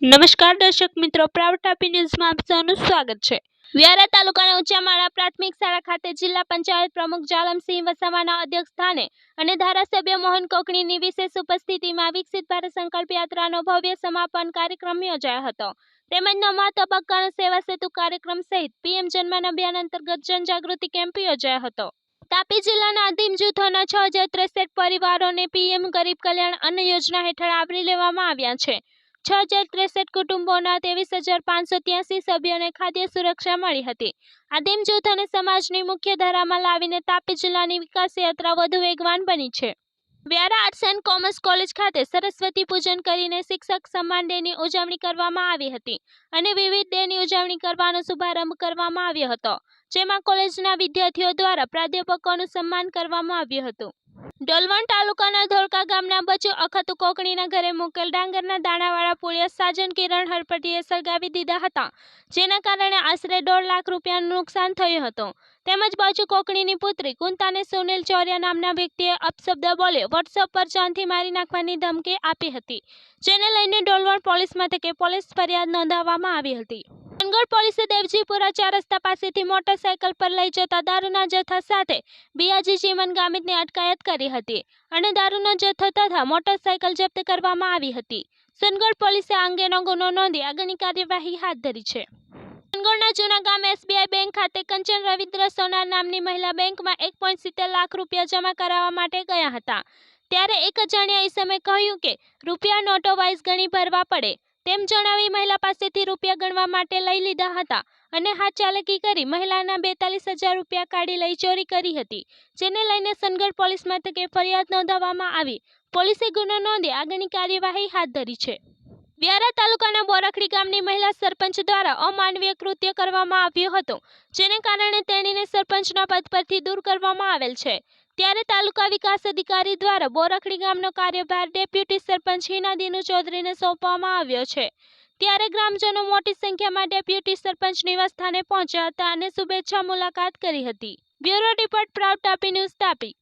નમસ્કાર દર્શક મિત્રો, પ્રાઉડ તાપી ન્યૂઝમાં આપ સૌનું સ્વાગત છે। વ્યારા તાલુકાના ઊંચામાળા પ્રાથમિક શાળા ખાતે જિલ્લા પંચાયત પ્રમુખ જાલમસિંહ વસાવાના અધ્યક્ષ સ્થાને અને ધારાસભ્ય મોહન કોકણીની વિશેષ ઉપસ્થિતિમાં વિકસિત ભારત સંકલ્પ યાત્રાનો ભવ્ય સમાપન કાર્યક્રમ યોજાયો હતો। તેમજ 9મા તબક્કાનો સેવા સેતુ કાર્યક્રમ સહિત પીએમ જનમન અભિયાન અંતર્ગત જનજાગૃતિ કેમ્પ યોજાયો હતો। તાપી જિલ્લાના આદિમ જૂથોના 6063 પરિવારોને પીએમ ગરીબ કલ્યાણ અન્ન યોજના હેઠળ આવરી લેવામાં આવ્યા છે। 6063 કુટુંબોના 23,583 સભ્યોને ખાદ્ય સુરક્ષા મળી હતી। આદિમ જૂથોને સમાજની મુખ્ય ધારામાં લાવીને તાપી જિલ્લાની વિકાસ યાત્રા વધુ વેગવાન બની છે। Vyara arts and commerce college ખાતે સરસ્વતી પૂજન કરીને શિક્ષક સન્માન ડેની ઉજવણી કરવામાં આવી હતી અને વિવિધ ડેની ઉજવણી કરવાનો શુભારંભ કરવામાં આવ્યો હતો, જેમાં કોલેજના વિદ્યાર્થીઓ દ્વારા પ્રાધ્યાપકોનું સન્માન કરવામાં આવ્યું હતું। ડોલવણ તાલુકાના ધોળકા ગામના બચુ અખતુ કોકણીના ઘરે મૂકેલ ડાંગરના દાણાવાળા પુળિયા સાજન કિરણ હરપટીએ સળગાવી દીધા હતા, જેના કારણે આશરે 1.5 લાખ રૂપિયાનું નુકસાન થયું હતું। તેમજ બચુ કોકણીની પુત્રી કુંતાને સુનિલ ચોરિયા નામના વ્યક્તિએ અપશબ્દ બોલી વોટ્સએપ પર જાનથી મારી નાખવાની ધમકી આપી હતી, જેને લઈને ડોલવણ પોલીસ મથકે પોલીસ ફરિયાદ નોંધાવવામાં આવી હતી। સોનગઢ પોલીસે દેવજીપુરા 4 રસ્તા પાસેથી મોટરસાયકલ પર લઈ જતા દારૂના જથ્થા સાથે બિયાજી ચીમન ગામિતની અટકાયત કરી હતી અને દારૂનો જથ્થો તથા મોટરસાયકલ જપ્ત કરવામાં આવી હતી। સોનગઢ પોલીસે આ અંગેનો ગુનો નોંધી આગળની કાર્યવાહી હાથ ધરી છે। સોનગઢના જૂના ગામ એસબીઆઈ બેંક ખાતે કંચન રવિન્દ્ર સોનાર નામની મહિલા બેંકમાં 1.70 લાખ રૂપિયા જમા કરાવવા માટે ગયા હતા, ત્યારે એક અજાણ્યા ઈસમે કહ્યું કે રૂપિયા નોટો વાઇઝ ગણી ભરવા પડે તેમ જણાવી મહિલા પાસેથી રૂપિયા ગણવા માટે લઈ લીધા હતા અને હાથ ચાલાકી કરી મહિલાના 42,000 રૂપિયા કાઢી લઈ ચોરી કરી હતી, જેને લઈને સોનગઢ પોલીસ મથકે ફરિયાદ નોંધાવવામાં આવી। પોલીસે ગુનો નોંધી આગળની કાર્યવાહી હાથ ધરી છે। વ્યારા તાલુકાના બોરખડી ગામની મહિલા સરપંચ દ્વારા અમાનવીય કૃત્ય કરવામાં આવ્યું હતું, જેને કારણે તેણીને સરપંચના પદ પરથી દૂર કરવામાં આવેલ છે। ત્યારે તાલુકા વિકાસ અધિકારી દ્વારા બોરખડી ગામનો કાર્યભાર ડેપ્યુટી સરપંચ હિના દિનુ ચૌધરીને સોંપવામાં આવ્યો છે। ત્યારે ગ્રામજનો મોટી સંખ્યામાં ડેપ્યુટી સરપંચ નિવાસસ્થાને પહોંચ્યા હતા અને શુભેચ્છા મુલાકાત કરી હતી। Bureau report, proud Tapi news, Tapi.